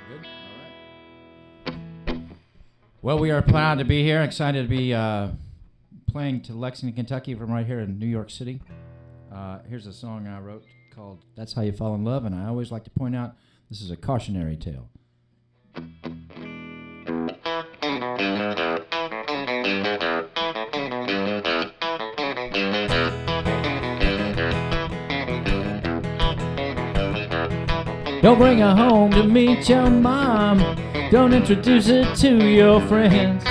Good? All right. Well, we are proud to be here. Excited to be playing to Lexington, Kentucky from right here in New York City. Here's a song I wrote called That's How You Fall in Love, and I always like to point out this is a cautionary tale. Don't bring her home to meet your mom. Don't introduce her to your friends.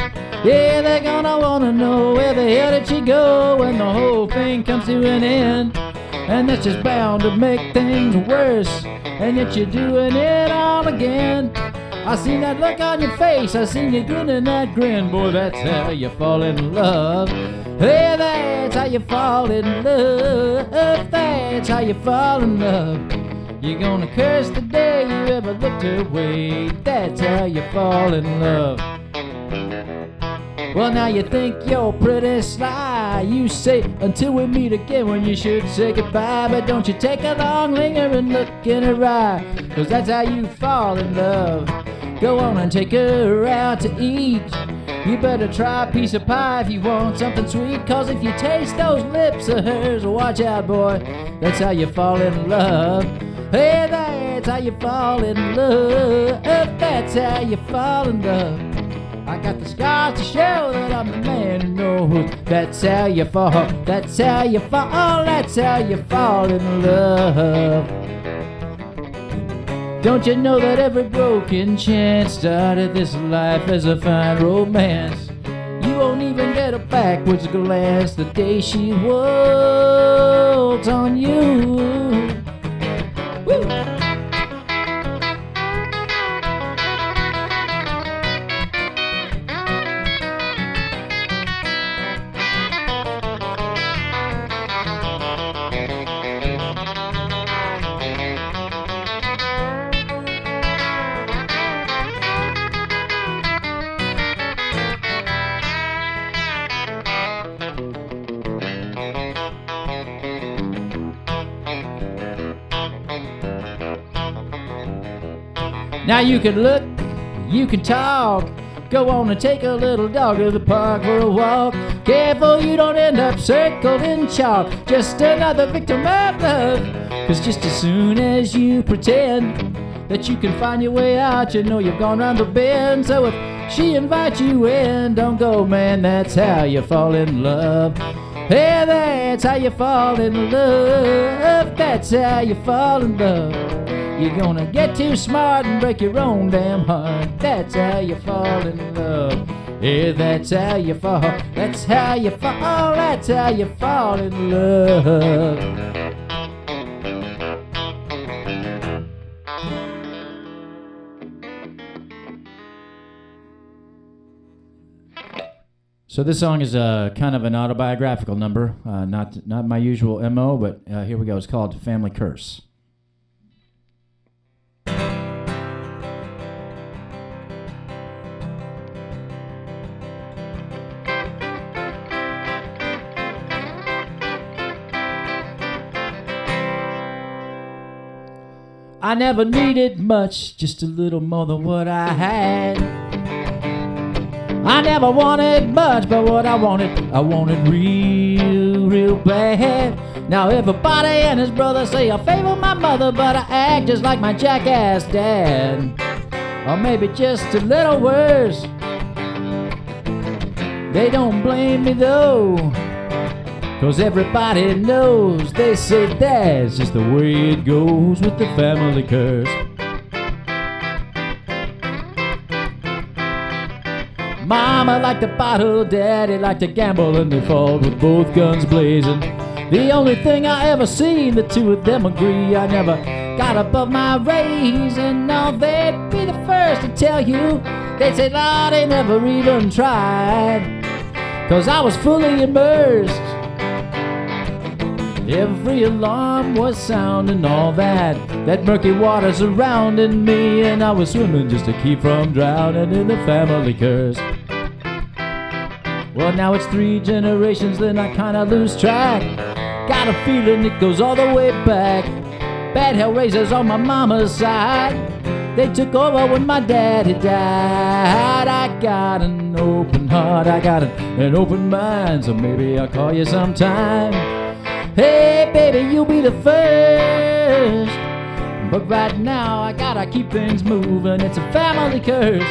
Yeah, they're gonna wanna know where the hell did she go when the whole thing comes to an end. And that's just bound to make things worse, and yet you're doing it all again. I seen that look on your face, I seen you grinning that grin. Boy, that's how you fall in love. Hey, that's how you fall in love. That's how you fall in love. You're gonna curse the day you ever looked her way. That's how you fall in love. Well, now you think you're pretty sly. You say until we meet again when you should say goodbye. But don't you take a long linger and look in her eye, 'cause that's how you fall in love. Go on and take her out to eat. You better try a piece of pie if you want something sweet, 'cause if you taste those lips of hers, watch out, boy, that's how you fall in love. Hey, that's how you fall in love. That's how you fall in love. I got the scars to show that I'm the man who knows. That's how you fall. That's how you fall. That's how you fall in love. Don't you know that every broken chance started this life as a fine romance? You won't even get a backwards glance the day she walks on you. Woo! Now you can look, you can talk. Go on and take a little dog to the park for a walk. Careful you don't end up circled in chalk. Just another victim of love. 'Cause just as soon as you pretend that you can find your way out, you know you've gone round the bend. So if she invites you in, don't go, man, that's how you fall in love. Hey, that's how you fall in love. That's how you fall in love. You're gonna get too smart and break your own damn heart. That's how you fall in love. Yeah, that's how you fall. That's how you fall. That's how you fall in love. So this song is kind of an autobiographical number. Not my usual MO, but here we go. It's called Family Curse. I never needed much, just a little more than what I had. I never wanted much, but what I wanted real, real bad. Now everybody and his brother say I favor my mother, but I act just like my jackass dad. Or maybe just a little worse. They don't blame me though, 'cause everybody knows. They say that's just the way it goes with the family curse. Mama liked to bottle, Daddy liked to gamble, and they fought with both guns blazing. The only thing I ever seen, the two of them agree. I never got above my raise, and now they'd be the first to tell you. They'd say, Lord, they never even tried, 'cause I was fully immersed. Every alarm was sounding, all that murky water surrounding me, and I was swimming just to keep from drowning in the family curse. Well, now it's 3 generations, then I kinda lose track. Got a feeling it goes all the way back. Bad hell raisers on my mama's side. They took over when my daddy died. I got an open heart, I got an open mind, so maybe I'll call you sometime. Hey baby, you'll be the first, but right now I gotta keep things moving. It's a family curse.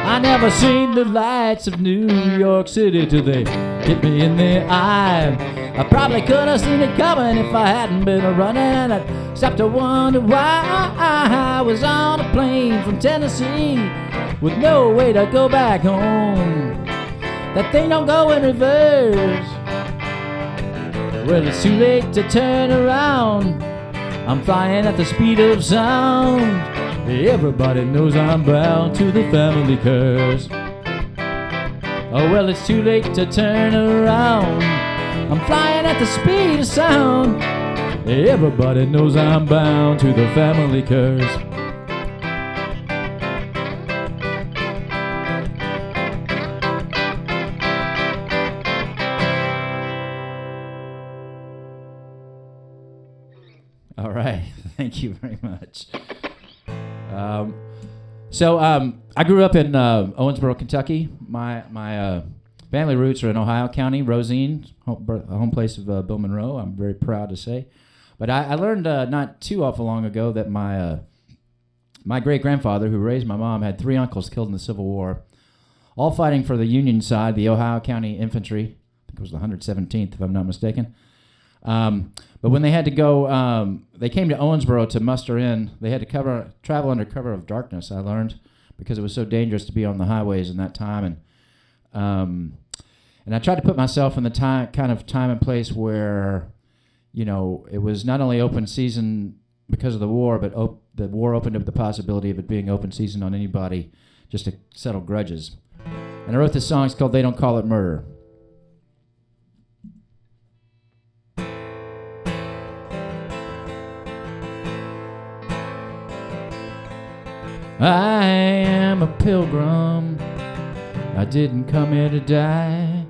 I never seen the lights of New York City till they hit me in the eye. I probably could have seen it coming if I hadn't been running. I'd stop to wonder why I was on a plane from Tennessee with no way to go back home. That thing don't go in reverse. Well, it's too late to turn around. I'm flying at the speed of sound. Everybody knows I'm bound to the family curse. Oh well, it's too late to turn around. I'm flying at the speed of sound. Everybody knows I'm bound to the family curse. All right, thank you very much. I grew up in Owensboro, Kentucky. My family roots are in Ohio County, Rosine, home place of Bill Monroe. I'm very proud to say. But I learned not too awful long ago that my great-grandfather, who raised my mom, had 3 uncles killed in the Civil War, all fighting for the Union side, the Ohio County Infantry. I think it was the 117th, if I'm not mistaken. But when they had to go, they came to Owensboro to muster in. They had to travel under cover of darkness, I learned, because it was so dangerous to be on the highways in that time. And I tried to put myself in the time and place where, you know, it was not only open season because of the war, but the war opened up the possibility of it being open season on anybody just to settle grudges. And I wrote this song. It's called They Don't Call It Murder. I am a pilgrim, I didn't come here to die.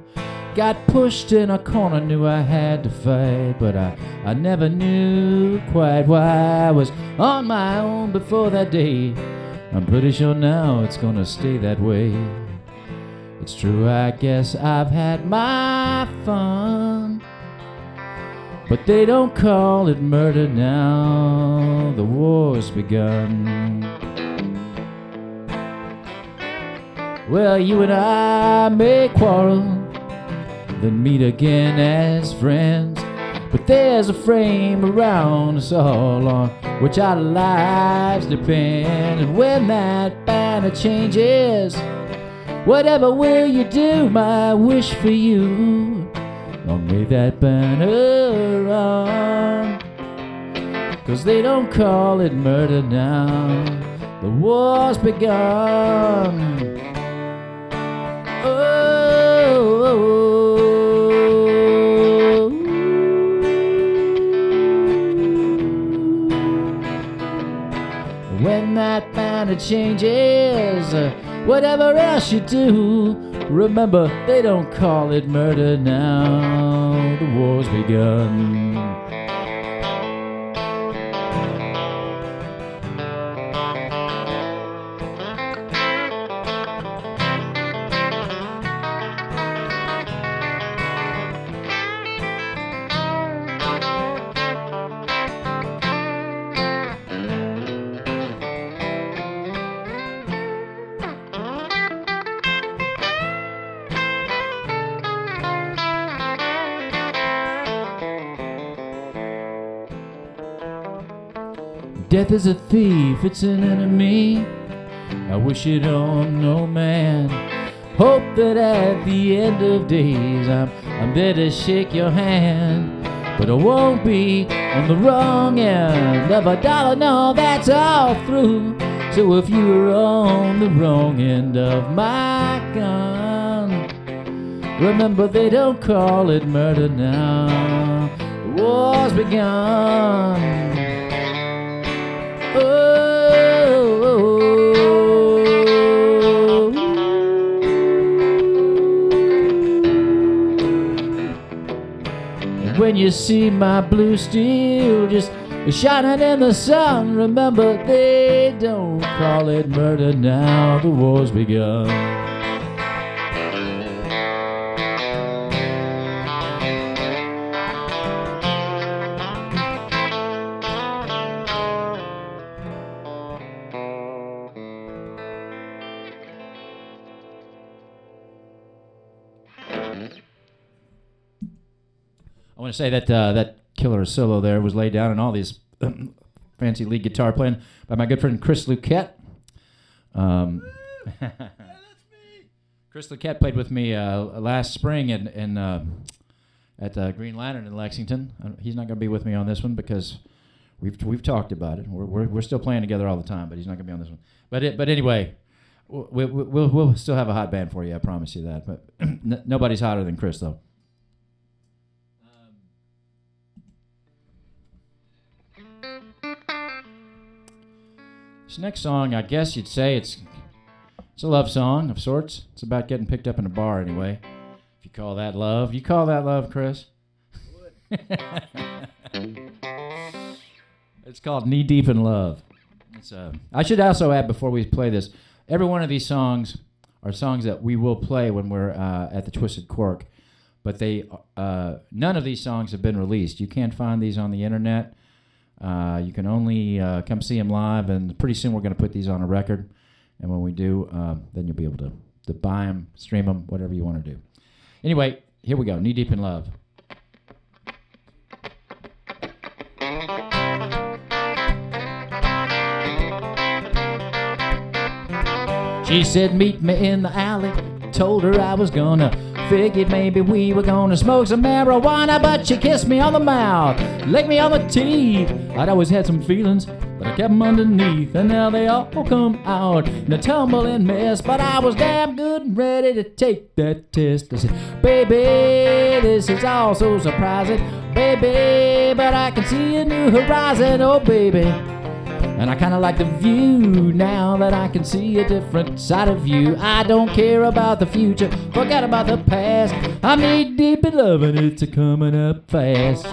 Got pushed in a corner, knew I had to fight, but I never knew quite why I was on my own before that day. I'm pretty sure now it's gonna stay that way. It's true, I guess I've had my fun, but they don't call it murder now, the war's begun. Well, you and I may quarrel, then meet again as friends, but there's a frame around us all on which our lives depend. And when that banner changes, whatever will you do, my wish for you, long may that banner run. 'Cause they don't call it murder now, the war's begun. When that banner changes, whatever else you do, remember they don't call it murder now, the war's begun. Death is a thief, it's an enemy. I wish it on no man. Hope that at the end of days I'm there to shake your hand, but I won't be on the wrong end of a dollar, no, that's all through. So if you were on the wrong end of my gun, remember they don't call it murder now, the war's begun. Oh, oh, oh, oh. when you see my blue steel just shining in the sun, remember they don't call it murder now the war's begun. I want to say that that killer solo there was laid down in all these fancy lead guitar playing by my good friend Chris Luquette. Chris Luquette played with me last spring at Green Lantern in Lexington. He's not going to be with me on this one because we've talked about it. We're still playing together all the time, but he's not going to be on this one. But anyway, we'll still have a hot band for you. I promise you that. But nobody's hotter than Chris, though. This next song, I guess you'd say it's a love song of sorts. It's about getting picked up in a bar anyway. If you call that love. You call that love, Chris? It's called Knee Deep in Love. I should also add before we play this, every one of these songs are songs that we will play when we're at the Twisted Cork, but none of these songs have been released. You can't find these on the internet. You can only come see them live, and pretty soon we're going to put these on a record. And when we do, then you'll be able to buy them, stream them, whatever you want to do. Anyway, here we go. Knee Deep in Love. She said, meet me in the alley. Told her I was gonna. Figured maybe we were gonna smoke some marijuana, but she kissed me on the mouth, licked me on the teeth. I'd always had some feelings, but I kept them underneath, and now they all come out in a tumbling mess. But I was damn good and ready to take that test. I said, baby, this is all so surprising, baby, but I can see a new horizon, oh baby. And I kinda like the view now that I can see a different side of you. I don't care about the future, forget about the past. I'm knee deep in love and it's a-coming up fast.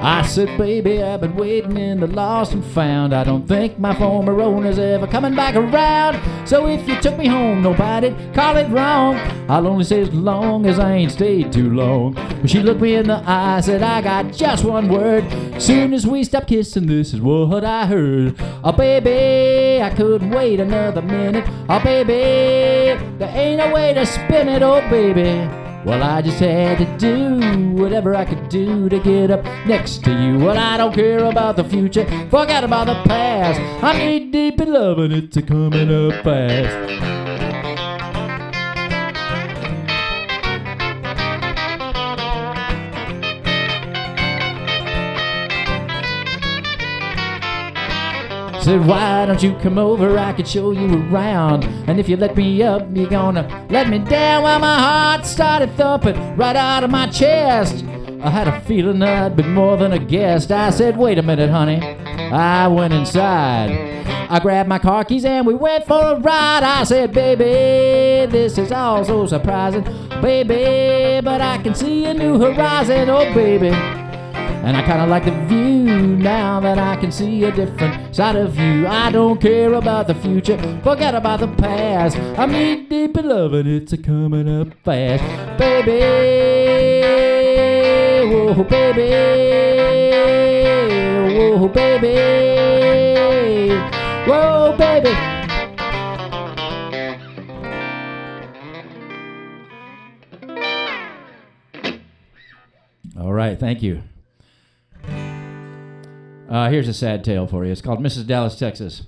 I said, baby, I've been waiting in the lost and found. I don't think my former owner's ever coming back around. So if you took me home, nobody'd call it wrong. I'll only say as long as I ain't stayed too long. When she looked me in the eye, said, I got just one word. Soon as we stopped kissing, this is what I heard. Oh, baby, I couldn't wait another minute. Oh, baby, there ain't no way to spin it, oh, baby. Well, I just had to do whatever I could do to get up next to you. Well, I don't care about the future, forget about the past. I'm knee deep in love and it's a-coming up fast. Said, why don't you come over, I could show you around. And if you let me up, you're gonna let me down. Well, my heart started thumping right out of my chest. I had a feeling I'd been more than a guest. I said, wait a minute, honey. I went inside. I grabbed my car keys and we went for a ride. I said, baby, this is all so surprising, baby, but I can see a new horizon, oh baby. And I kinda like the view now that I can see a different side of you. I don't care about the future, forget about the past. I'm knee deep in love and it's a-coming up fast. Baby, whoa baby, whoa baby, whoa baby. All right, thank you. Here's a sad tale for you. It's called Mrs. Dallas, Texas.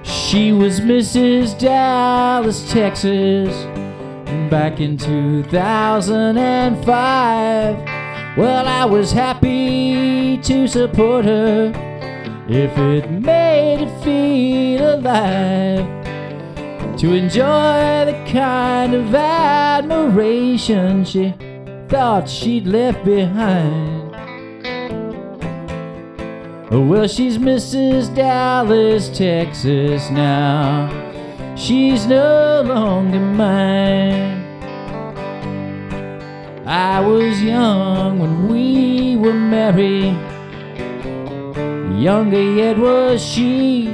She was Mrs. Dallas, Texas, back in 2005. Well, I was happy to support her if it made her feel alive, to enjoy the kind of admiration she thought she'd left behind. Well, she's Mrs. Dallas, Texas now. She's no longer mine. I was young when we were married, younger yet was she.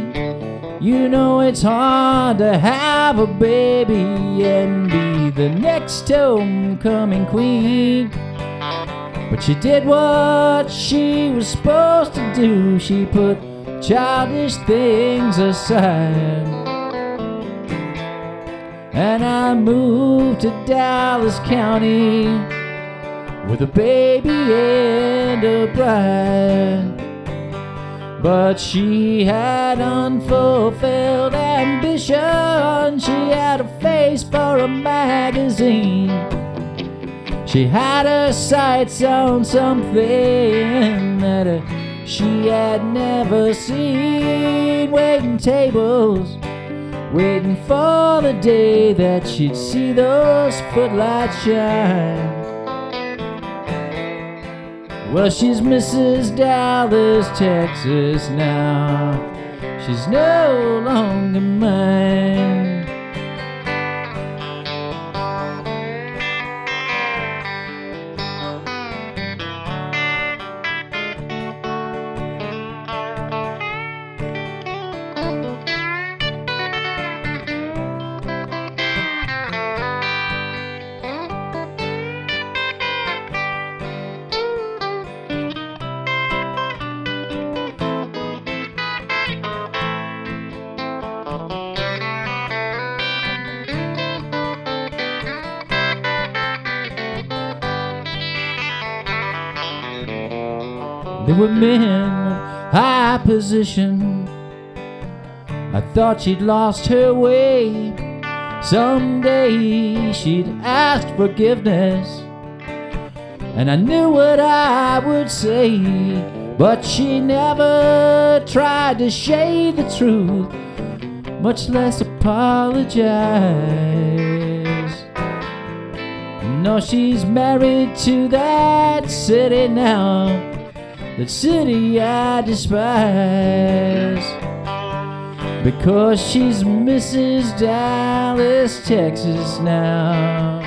You know it's hard to have a baby and be the next homecoming queen. But she did what she was supposed to do. She put childish things aside, and I moved to Dallas County with a baby and a bride. But she had unfulfilled ambition. She had a face for a magazine. She had her sights on something that she had never seen. Waiting tables, waiting for the day that she'd see those footlights shine. Well, she's Mrs. Dallas, Texas now. She's no longer mine. There were men of high position. I thought she'd lost her way. Someday she'd ask forgiveness, and I knew what I would say. But she never tried to shade the truth, much less apologize. No, she's married to that city now, that city I despise, because she's Mrs. Dallas, Texas now.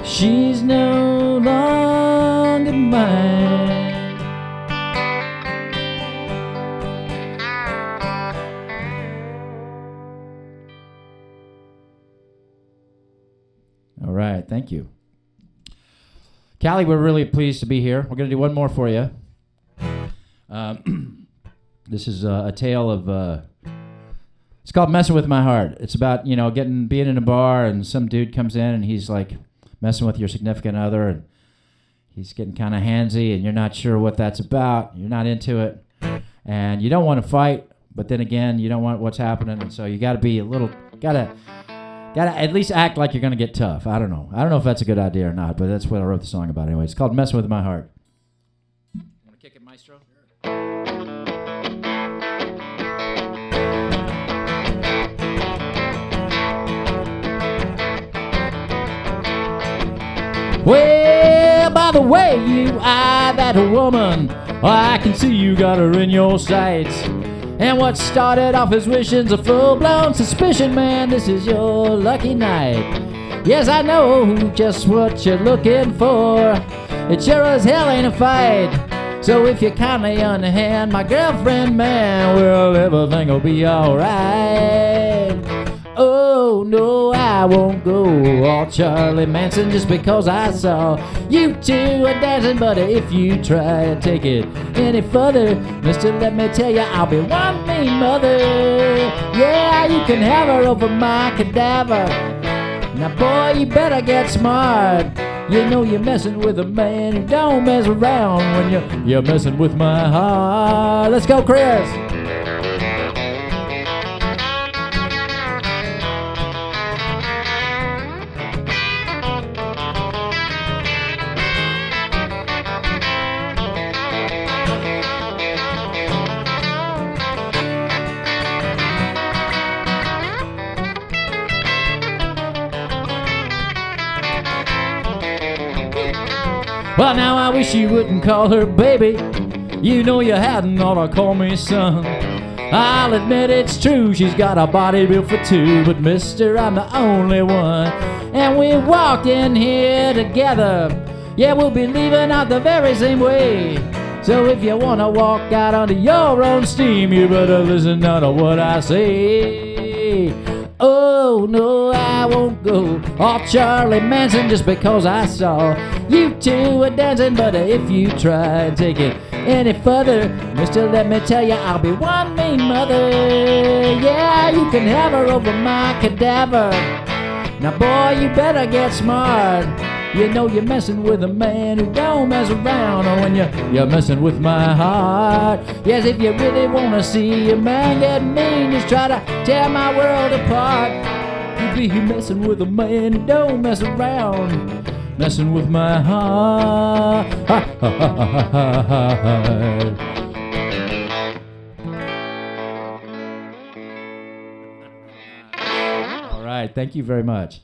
She's no longer mine. All right, thank you. Callie, we're really pleased to be here. We're going to do one more for you. This is a tale of, it's called Messing With My Heart. It's about, being in a bar and some dude comes in and he's like messing with your significant other and he's getting kind of handsy and you're not sure what that's about. You're not into it. And you don't want to fight, but then again, you don't want what's happening. And so you got to be gotta at least act like you're going to get tough. I don't know if that's a good idea or not, but that's what I wrote the song about anyway. It's called Messing With My Heart. Want to kick it, Maestro? Well, by the way you eye that woman, I can see you got her in your sights. And what started off as wishing's a full-blown suspicion, man, this is your lucky night. Yes, I know just what you're looking for. It sure as hell ain't a fight. So if you're kindly on the hand, my girlfriend, man, well, everything'll be alright. Oh, no, I won't go all Charlie Manson just because I saw you two are dancing, buddy. If you try and take it any further, mister, let me tell you, I'll be one mean mother. Yeah, you can have her over my cadaver. Now, boy, you better get smart. You know you're messing with a man who don't mess around when you're messing with my heart. Let's go, Chris. Well, now I wish you wouldn't call her baby. You know you hadn't ought to call me son. I'll admit it's true, she's got a body built for two, but mister, I'm the only one. And we walked in here together. Yeah, we'll be leaving out the very same way. So if you wanna walk out under your own steam, you better listen now to what I say. Oh no, I won't go off Charlie Manson just because I saw you two were dancing. But if you try and take it any further, mister, let me tell you, I'll be one mean mother. Yeah, you can have her over my cadaver. Now boy, you better get smart. You know you're messing with a man who don't mess around. Or when you're messing with my heart. Yes, if you really wanna see a man get mean, just try to tear my world apart. You be messing with a man who don't mess around. Messing with my heart. All right, thank you very much.